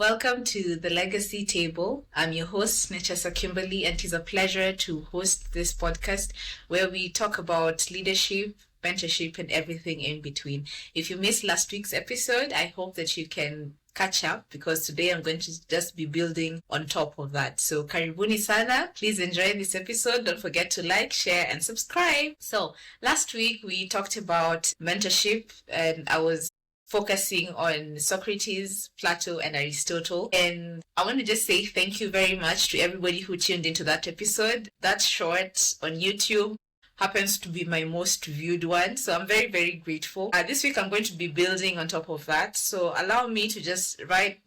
Welcome to the Legacy Table. I'm your host, Nechesa Kimberly, and it is a pleasure to host this podcast where we talk about leadership, mentorship, and everything in between. If you missed last week's episode, I hope that you can catch up because today I'm going to just be building on top of that. So karibuni sana. Please enjoy this episode. Don't forget to like, share, and subscribe. So last week we talked about mentorship, and I was focusing on Socrates, Plato, and Aristotle. And I want to just say thank you very much to everybody who tuned into that episode. That short on YouTube happens to be my most viewed one. So I'm very, very grateful. This week I'm going to be building on top of that. So allow me to just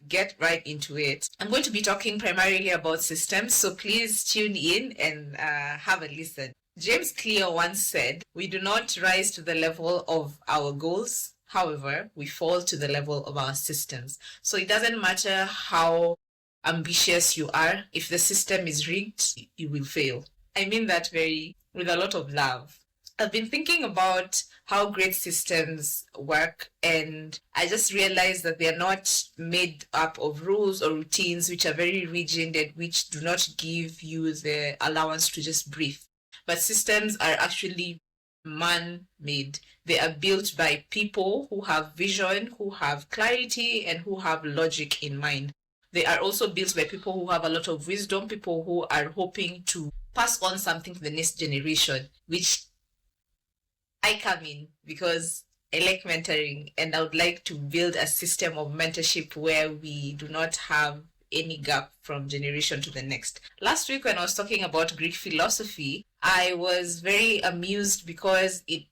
get right into it. I'm going to be talking primarily about systems. So please tune in and have a listen. James Clear once said, "We do not rise to the level of our goals. However, we fall to the level of our systems." So it doesn't matter how ambitious you are. If the system is rigged, you will fail. I mean that with a lot of love. I've been thinking about how great systems work, and I just realized that they are not made up of rules or routines which are very rigid and which do not give you the allowance to just breathe. But systems are actually man-made. They are built by people who have vision, who have clarity, and who have logic in mind. They are also built by people who have a lot of wisdom, people who are hoping to pass on something to the next generation, which I come in because I like mentoring and I would like to build a system of mentorship where we do not have any gap from generation to the next. Last week when I was talking about Greek philosophy, I was very amused because it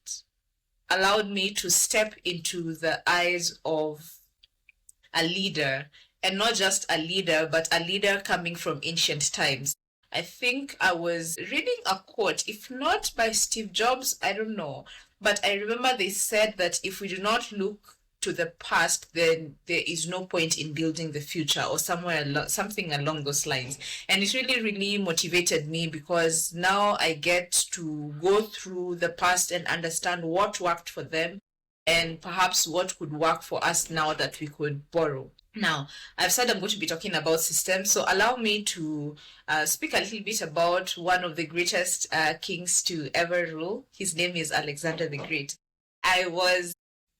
allowed me to step into the eyes of a leader, and not just a leader, but a leader coming from ancient times. I think I was reading a quote, if not by Steve Jobs, I don't know, but I remember they said that if we do not look to the past, then there is no point in building the future, or something along those lines. And it really, really motivated me because now I get to go through the past and understand what worked for them and perhaps what could work for us now that we could borrow. Now, I've said I'm going to be talking about systems, so allow me to speak a little bit about one of the greatest kings to ever rule. His name is Alexander the Great.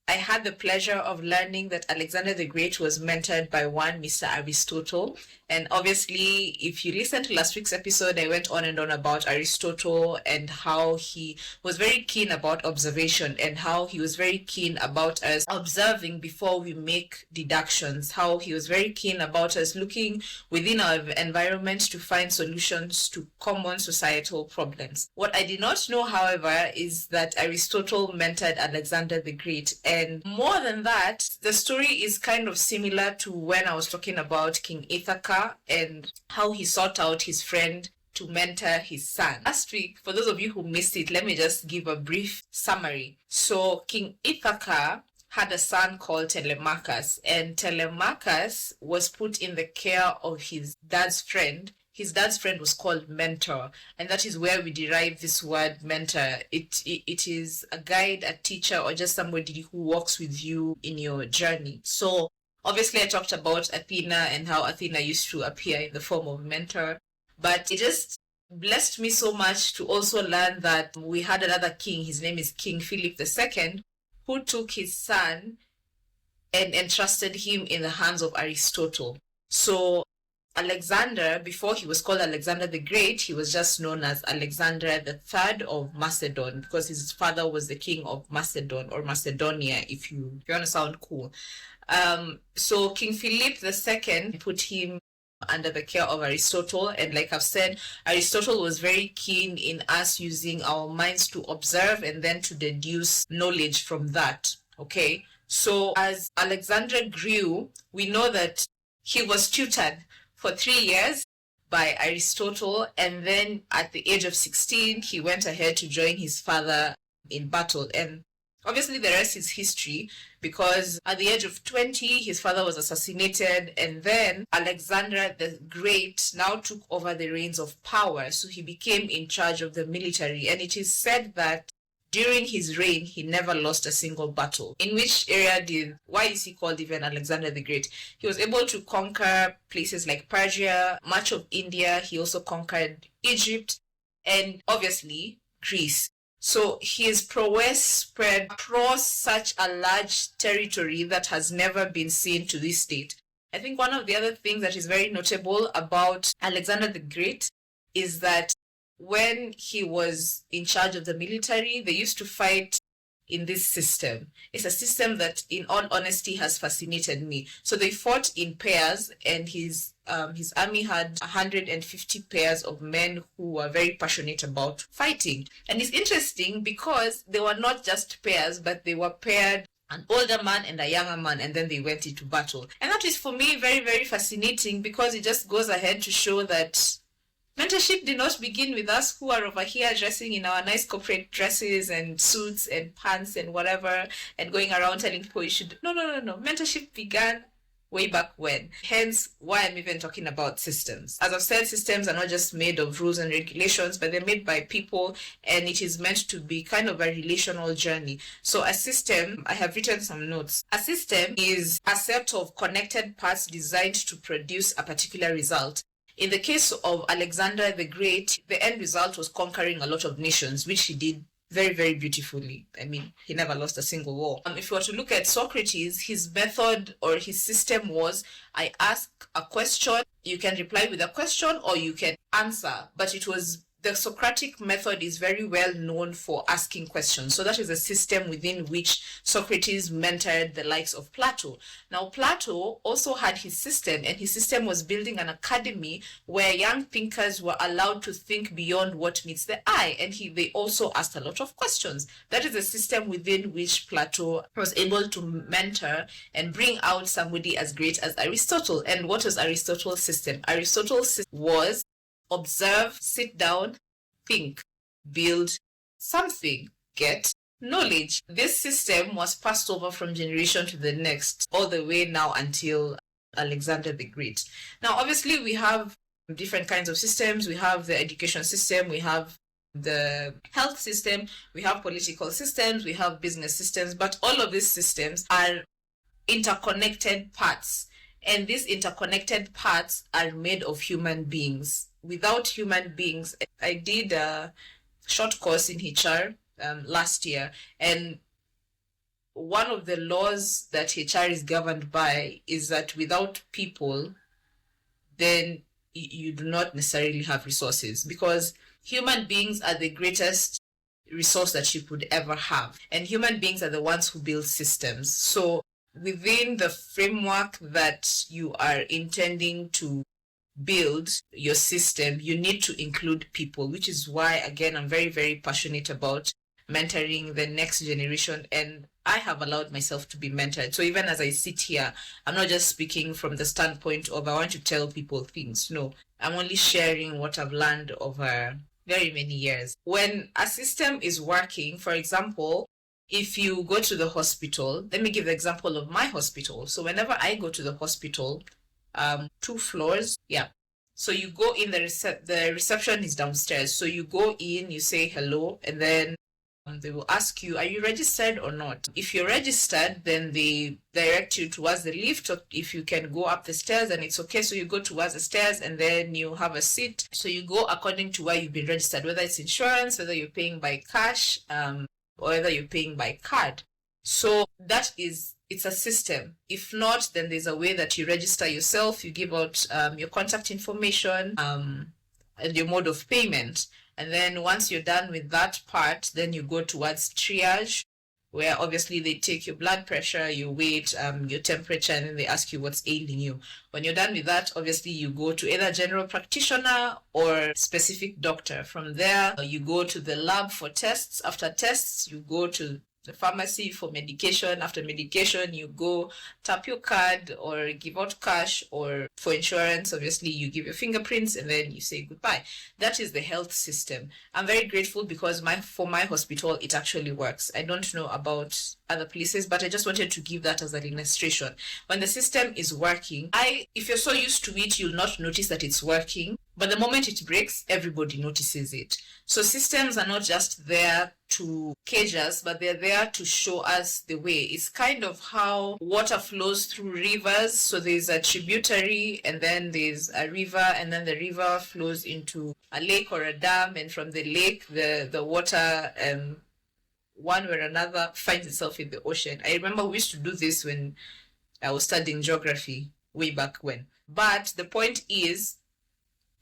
I had the pleasure of learning that Alexander the Great was mentored by one Mr. Aristotle. And obviously, if you listen to last week's episode, I went on and on about Aristotle and how he was very keen about observation and how he was very keen about us observing before we make deductions, how he was very keen about us looking within our environment to find solutions to common societal problems. What I did not know, however, is that Aristotle mentored Alexander the Great. And more than that, the story is kind of similar to when I was talking about King Ithaca and how he sought out his friend to mentor his son. Last week, for those of you who missed it, let me just give a brief summary. So King Ithaca had a son called Telemachus, and Telemachus was put in the care of his dad's friend. His dad's friend was called mentor, and that is where we derive this word mentor. It is a guide, a teacher, or just somebody who walks with you in your journey. So obviously I talked about Athena and how Athena used to appear in the form of mentor, but it just blessed me so much to also learn that we had another king. His name is King Philip II, who took his son and entrusted him in the hands of Aristotle. So Alexander, before he was called Alexander the Great, he was just known as Alexander the Third of Macedon because his father was the king of Macedon, or Macedonia, if you want to sound cool. So King Philip II put him under the care of Aristotle, and like I've said, Aristotle was very keen in us using our minds to observe and then to deduce knowledge from that. Okay, so as Alexander grew, we know that he was tutored for 3 years by Aristotle, and then at the age of 16 he went ahead to join his father in battle. And obviously the rest is history, because at the age of 20 his father was assassinated, and then Alexander the Great now took over the reins of power, so he became in charge of the military. And it is said that during his reign, he never lost a single battle. In which area why is he called even Alexander the Great? He was able to conquer places like Persia, much of India. He also conquered Egypt and obviously Greece. So his prowess spread across such a large territory that has never been seen to this date. I think one of the other things that is very notable about Alexander the Great is that when he was in charge of the military, they used to fight in this system. It's a system that, in all honesty, has fascinated me. So they fought in pairs, and his army had 150 pairs of men who were very passionate about fighting. And it's interesting because they were not just pairs, but they were paired, an older man and a younger man, and then they went into battle. And that is, for me, very, very fascinating because it just goes ahead to show that mentorship did not begin with us who are over here dressing in our nice corporate dresses and suits and pants and whatever and going around telling people you should. No. Mentorship began way back when. Hence why I'm even talking about systems. As I've said, systems are not just made of rules and regulations, but they're made by people, and it is meant to be kind of a relational journey. So a system, I have written some notes. A system is a set of connected parts designed to produce a particular result. In the case of Alexander the Great, the end result was conquering a lot of nations, which he did very, very beautifully. I mean, he never lost a single war. If you were to look at Socrates, his method or his system was, I ask a question, you can reply with a question or you can answer. But the Socratic method is very well known for asking questions. So that is a system within which Socrates mentored the likes of Plato. Now, Plato also had his system, and his system was building an academy where young thinkers were allowed to think beyond what meets the eye. And they also asked a lot of questions. That is a system within which Plato was able to mentor and bring out somebody as great as Aristotle. And what was Aristotle's system? Aristotle's system was observe, sit down, think, build something, get knowledge. This system was passed over from generation to the next, all the way now until Alexander the Great. Now, obviously, we have different kinds of systems. We have the education system, we have the health system, we have political systems, we have business systems, but all of these systems are interconnected parts. And these interconnected parts are made of human beings. Without human beings, I did a short course in HR last year, and one of the laws that HR is governed by is that without people, then you do not necessarily have resources, because human beings are the greatest resource that you could ever have. And human beings are the ones who build systems. So within the framework that you are intending to build your system, you need to include people, which is why, again, I'm very, very passionate about mentoring the next generation. And I have allowed myself to be mentored. So even as I sit here, I'm not just speaking from the standpoint of I want to tell people things. No, I'm only sharing what I've learned over very many years. When a system is working, for example, if you go to the hospital, let me give the example of my hospital. So whenever I go to the hospital, 2 floors, yeah. So you go in, the reception is downstairs. So you go in, you say hello, and then they will ask you, are you registered or not? If you're registered, then they direct you towards the lift, or if you can go up the stairs, and it's okay. So you go towards the stairs, and then you have a seat. So you go according to where you've been registered, whether it's insurance, whether you're paying by cash, or whether you're paying by card. So it's a system. If not, then there's a way that you register yourself. You give out your contact information and your mode of payment. And then once you're done with that part, then you go towards triage, where obviously they take your blood pressure, your weight, your temperature, and then they ask you what's ailing you. When you're done with that, obviously you go to either general practitioner or specific doctor. From there, you go to the lab for tests. After tests, you go to the pharmacy for medication. After medication, you go tap your card or give out cash, or for insurance, obviously you give your fingerprints and then you say goodbye. That is the health system. I'm very grateful because for my hospital, it actually works. I don't know about other places, but I just wanted to give that as an illustration. When the system is working, if you're so used to it, you'll not notice that it's working. But the moment it breaks, everybody notices it. So systems are not just there to cage us, but they're there to show us the way. It's kind of how water flows through rivers. So there's a tributary, and then there's a river, and then the river flows into a lake or a dam, and from the lake, the water, one way or another, finds itself in the ocean. I remember we used to do this when I was studying geography way back when. But the point is,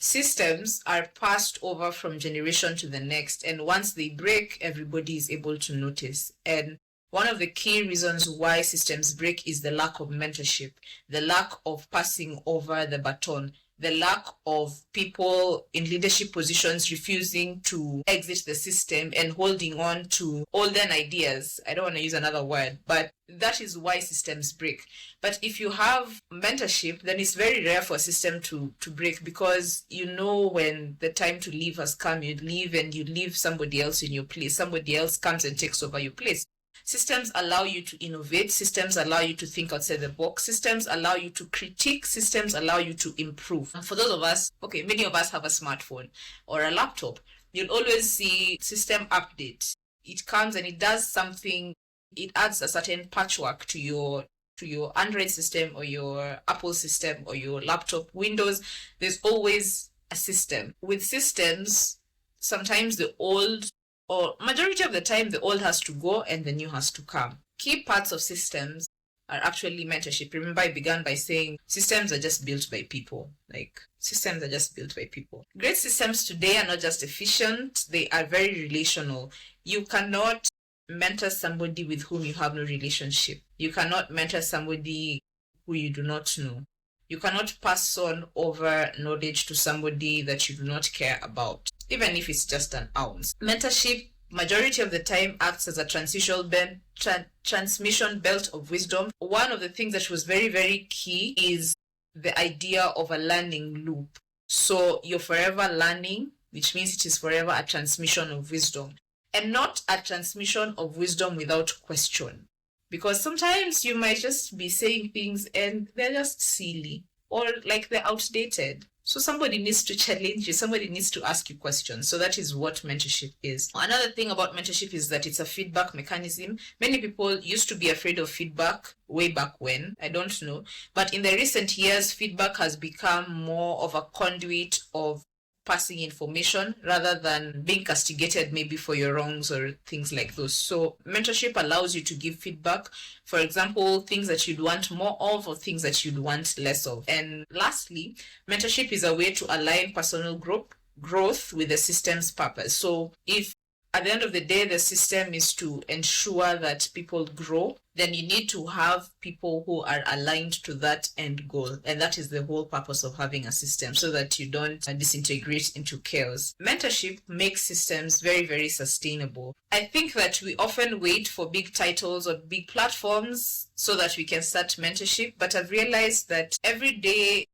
systems are passed over from generation to the next, and once they break, everybody is able to notice. And one of the key reasons why systems break is the lack of mentorship, the lack of passing over the baton, the lack of people in leadership positions refusing to exit the system and holding on to olden ideas. I don't want to use another word, but that is why systems break. But if you have mentorship, then it's very rare for a system to break, because you know when the time to leave has come, you leave and you leave somebody else in your place. Somebody else comes and takes over your place. Systems allow you to innovate. Systems allow you to think outside the box. Systems allow you to critique. Systems allow you to improve. And for those of us, many of us have a smartphone or a laptop. You'll always see system update. It comes and it does something. It adds a certain patchwork to your Android system or your Apple system or your laptop, Windows. There's always a system. With systems, sometimes the old, or majority of the time, the old has to go and the new has to come. Key parts of systems are actually mentorship. Remember, I began by saying systems are just built by people. Systems are just built by people. Great systems today are not just efficient, they are very relational. You cannot mentor somebody with whom you have no relationship. You cannot mentor somebody who you do not know. You cannot pass on over knowledge to somebody that you do not care about, even if it's just an ounce. Mentorship, majority of the time, acts as a transmission belt of wisdom. One of the things that was very, very key is the idea of a learning loop. So you're forever learning, which means it is forever a transmission of wisdom, and not a transmission of wisdom without question. Because sometimes you might just be saying things and they're just silly or they're outdated. So somebody needs to challenge you. Somebody needs to ask you questions. So that is what mentorship is. Another thing about mentorship is that it's a feedback mechanism. Many people used to be afraid of feedback way back when. I don't know. But in the recent years, feedback has become more of a conduit of passing information rather than being castigated maybe for your wrongs or things like those. So mentorship allows you to give feedback. For example, things that you'd want more of or things that you'd want less of. And lastly, mentorship is a way to align personal growth with the system's purpose. So if at the end of the day, the system is to ensure that people grow, then you need to have people who are aligned to that end goal. And that is the whole purpose of having a system, so that you don't disintegrate into chaos. Mentorship makes systems very, very sustainable. I think that we often wait for big titles or big platforms so that we can start mentorship, but I've realized that every day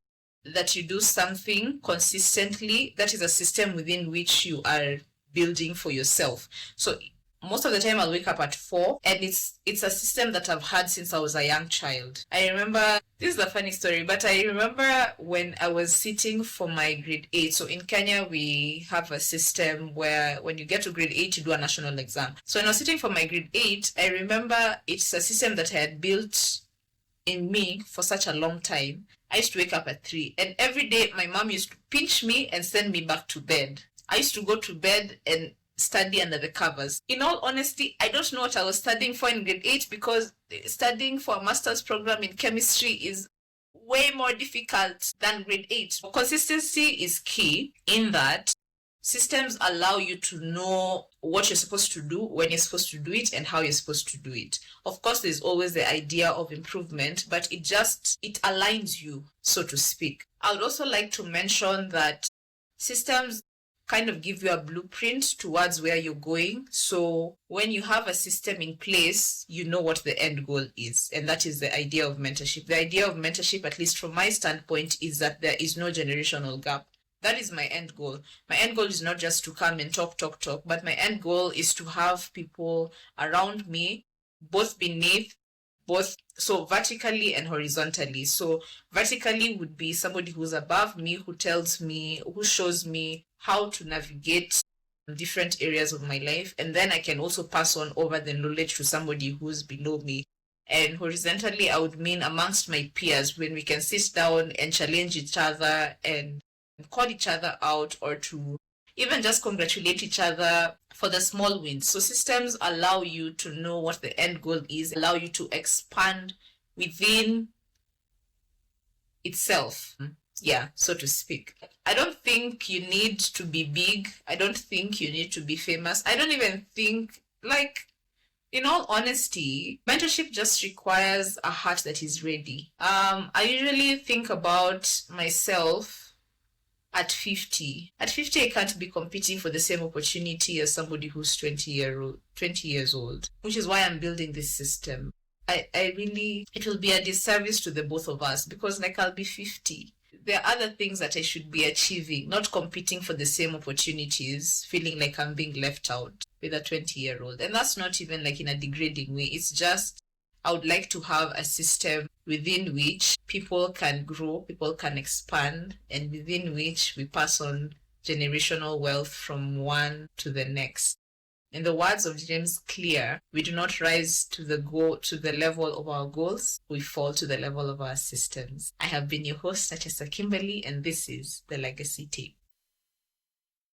that you do something consistently, that is a system within which you are building for yourself. So most of the time I'll wake up at 4, and it's a system that I've had since I was a young child. I remember, this is a funny story, but I remember when I was sitting for my grade 8. So in Kenya, we have a system where when you get to grade 8, you do a national exam. So when I was sitting for my grade 8, I remember it's a system that I had built in me for such a long time. I used to wake up at 3, and every day my mom used to pinch me and send me back to bed. I used to go to bed and study under the covers. In all honesty, I don't know what I was studying for in grade 8, because studying for a master's program in chemistry is way more difficult than grade 8. Consistency is key in that systems allow you to know what you're supposed to do, when you're supposed to do it, and how you're supposed to do it. Of course, there's always the idea of improvement, but it aligns you, so to speak. I would also like to mention that systems kind of give you a blueprint towards where you're going. So when you have a system in place, you know what the end goal is. And that is the idea of mentorship. The idea of mentorship, at least from my standpoint, is that there is no generational gap. That is my end goal. My end goal is not just to come and talk, but my end goal is to have people around me both beneath, both, so vertically and horizontally. So vertically would be somebody who's above me, who tells me, who shows me how to navigate different areas of my life, and then I can also pass on over the knowledge to somebody who's below me. And horizontally, I would mean amongst my peers, when we can sit down and challenge each other and call each other out, or to even just congratulate each other for the small wins. So systems allow you to know what the end goal is, allow you to expand within itself. Yeah, so to speak. I don't think you need to be big. I don't think you need to be famous. I don't even think, like, in all honesty, mentorship just requires a heart that is ready. I usually think about myself at 50. At 50, I can't be competing for the same opportunity as somebody who's 20 years old, which is why I'm building this system. I really, it will be a disservice to the both of us, because like I'll be 50. There are other things that I should be achieving, not competing for the same opportunities, feeling like I'm being left out with a 20-year-old. And that's not even like in a degrading way. It's just, I would like to have a system within which people can grow, people can expand, and within which we pass on generational wealth from one to the next. In the words of James Clear, we do not rise to the level of our goals, we fall to the level of our systems. I have been your host, Nachesa Kimberly, and this is The Legacy Tape.